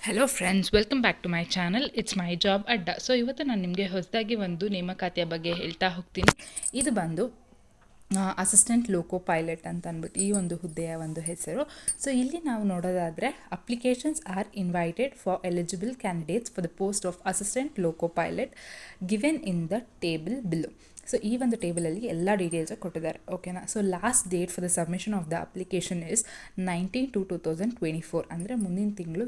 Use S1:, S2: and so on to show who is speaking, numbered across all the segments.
S1: Hello friends, welcome back to my channel. It's my job ಅಡ್ಡ. So ಇವತ್ತು ನಾನು ನಿಮಗೆ ಹೊಸದಾಗಿ ಒಂದು ನೇಮಕಾತಿಯ ಬಗ್ಗೆ ಹೇಳ್ತಾ ಹೋಗ್ತೀನಿ. ಇದು ಬಂದು ಅಸಿಸ್ಟೆಂಟ್ ಲೋಕೋ ಪೈಲಟ್ ಅಂತ ಅಂದ್ಬಿಟ್ಟು ಈ ಒಂದು ಹುದ್ದೆಯ ಒಂದು ಹೆಸರು. ಸೊ ಇಲ್ಲಿ ನಾವು ನೋಡೋದಾದರೆ applications R invited for eligible candidates for the post of assistant loco pilot given in the table below. So ಈ ಒಂದು ಟೇಬಲಲ್ಲಿ ಎಲ್ಲ ಡೀಟೇಲ್ಸು ಕೊಟ್ಟಿದ್ದಾರೆ, ಓಕೆನಾ. So last date for the submission of the application is 19/2/2024, ಅಂದರೆ ಮುಂದಿನ ತಿಂಗಳು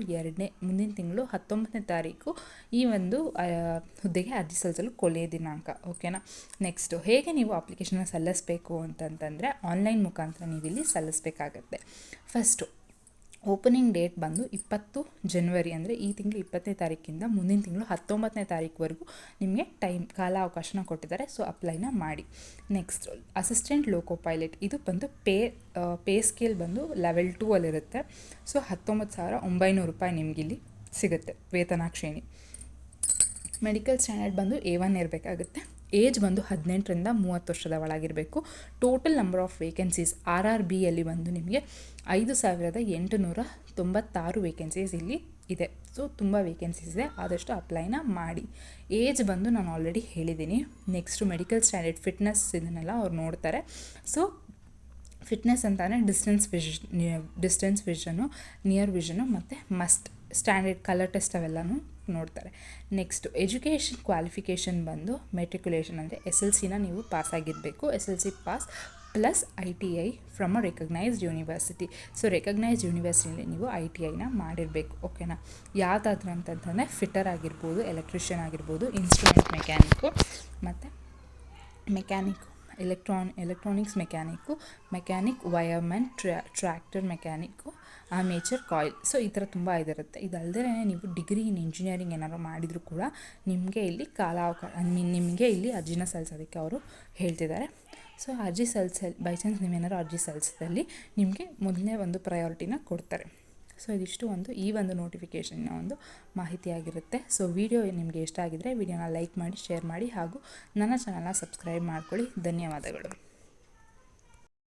S1: 19ನೇ ತಾರೀಕು ಈ ಒಂದು ಹುದ್ದೆಗೆ ಅರ್ಜಿ ಸಲ್ಲಿಸಲು ಕೊನೆಯ ದಿನಾಂಕ, ಓಕೆನಾ. ನೆಕ್ಸ್ಟು ಹೇಗೆ ನೀವು ಅಪ್ಲಿಕೇಶನ್ನ ಸಲ್ಲಿಸಬೇಕು ಅಂತಂತಂದರೆ ಆನ್ಲೈನ್ ಮುಖಾಂತರ ನೀವು ಇಲ್ಲಿ ಸಲ್ಲಿಸಬೇಕಾಗತ್ತೆ. ಫಸ್ಟು ಓಪನಿಂಗ್ ಡೇಟ್ ಬಂದು 20 ಜನವರಿ, ಅಂದರೆ ಈ ತಿಂಗಳು 20ನೇ ತಾರೀಕಿಂದ ಮುಂದಿನ ತಿಂಗಳು 19ನೇ ತಾರೀಕುವರೆಗೂ ನಿಮಗೆ ಕಾಲಾವಕಾಶನ ಕೊಟ್ಟಿದ್ದಾರೆ. ಸೊ ಅಪ್ಲೈನ ಮಾಡಿ. ನೆಕ್ಸ್ಟ್ ಅಸಿಸ್ಟೆಂಟ್ ಲೋಕೋ ಪೈಲಟ್, ಇದು ಬಂದು ಪೇ ಸ್ಕೇಲ್ ಬಂದು ಲೆವೆಲ್ 2 ಅಲ್ಲಿರುತ್ತೆ. ಸೊ 19,900 ರೂಪಾಯಿ ನಿಮಗಿಲ್ಲಿ ಸಿಗುತ್ತೆ ವೇತನ ಶ್ರೇಣಿ. ಮೆಡಿಕಲ್ ಸ್ಟ್ಯಾಂಡರ್ಡ್ ಬಂದು A1 ಇರಬೇಕಾಗುತ್ತೆ. ಏಜ್ ಬಂದು 18ರಿಂದ 30 ವರ್ಷದ ಒಳಗಿರಬೇಕು. ಟೋಟಲ್ ನಂಬರ್ ಆಫ್ ವೇಕೆನ್ಸೀಸ್ RRBಯಲ್ಲಿ ಬಂದು ನಿಮಗೆ 5,896 ವೇಕೆನ್ಸೀಸ್ ಇಲ್ಲಿ ಇದೆ. ಸೊ ತುಂಬ ವೇಕೆನ್ಸೀಸ್ ಇದೆ, ಆದಷ್ಟು ಅಪ್ಲೈನ ಮಾಡಿ. ಏಜ್ ಬಂದು ನಾನು ಆಲ್ರೆಡಿ ಹೇಳಿದ್ದೀನಿ. ನೆಕ್ಸ್ಟು ಮೆಡಿಕಲ್ ಸ್ಟ್ಯಾಂಡರ್ಡ್, ಫಿಟ್ನೆಸ್, ಇದನ್ನೆಲ್ಲ ಅವ್ರು ನೋಡ್ತಾರೆ. ಸೊ ಫಿಟ್ನೆಸ್ ಅಂತಾನೆ ಡಿಸ್ಟೆನ್ಸ್ ವಿಷನು, ನಿಯರ್ ವಿಷನು ಮತ್ತು ಮಸ್ಟ್ ಸ್ಟ್ಯಾಂಡರ್ಡ್ ಕಲರ್ ಟೆಸ್ಟ್ ಅವೆಲ್ಲನೂ ನೋಡ್ತಾರೆ. ನೆಕ್ಸ್ಟು ಎಜುಕೇಷನ್ ಕ್ವಾಲಿಫಿಕೇಷನ್ ಬಂದು ಮೆಟ್ರಿಕ್ಯುಲೇಷನ್, ಅಂದರೆ SLCನ ನೀವು ಪಾಸಾಗಿರಬೇಕು. SLC pass plus ITI from a recognised university. So recognised ಯೂನಿವರ್ಸಿಟಿಯಲ್ಲಿ ನೀವು ITIನ ಮಾಡಿರಬೇಕು, ಓಕೆನಾ. ಯಾವುದಾದ್ರೂ ಅಂತಂತಂದರೆ ಫಿಟ್ಟರ್ ಆಗಿರ್ಬೋದು, ಎಲೆಕ್ಟ್ರಿಷಿಯನ್ ಆಗಿರ್ಬೋದು, ಇನ್ಸ್ಟ್ರೂಮೆಂಟ್ ಮೆಕ್ಯಾನಿಕ್ಕು ಮತ್ತು electronics mechanic wireman, tractor mechanic, armature, coil. So ಈ ಥರ ತುಂಬ ಇದಿರುತ್ತೆ. ಇದಲ್ಲದೆ ನೀವು ಡಿಗ್ರಿ ಇನ್ ಇಂಜಿನಿಯರಿಂಗ್ ಏನಾದ್ರು ಮಾಡಿದರೂ ಕೂಡ ನಿಮಗೆ ಇಲ್ಲಿ ನಿಮಗೆ ಇಲ್ಲಿ ಅರ್ಜಿನ ಸಲ್ಲಿಸೋದಕ್ಕೆ ಅವರು ಹೇಳ್ತಿದ್ದಾರೆ. ಸೊ ಅರ್ಜಿ ಬೈ ಚಾನ್ಸ್ ನೀವೇನಾದ್ರು ಅರ್ಜಿ ಸಲ್ಲಿಸಿದಲ್ಲಿ ನಿಮಗೆ ಮೊದಲನೇ ಒಂದು ಪ್ರಯಾರಿಟಿನ ಕೊಡ್ತಾರೆ. ಸೊ ಇದಿಷ್ಟು ಈ ಒಂದು ನೋಟಿಫಿಕೇಷನ್ನ ಒಂದು ಮಾಹಿತಿಯಾಗಿರುತ್ತೆ. ಸೊ ವಿಡಿಯೋ ನಿಮಗೆ ಇಷ್ಟ ಆಗಿದ್ದರೆ ವಿಡಿಯೋನ ಲೈಕ್ ಮಾಡಿ, ಶೇರ್ ಮಾಡಿ ಹಾಗೂ ನನ್ನ ಚಾನಲ್ನ ಸಬ್ಸ್ಕ್ರೈಬ್ ಮಾಡ್ಕೊಳ್ಳಿ. ಧನ್ಯವಾದಗಳು.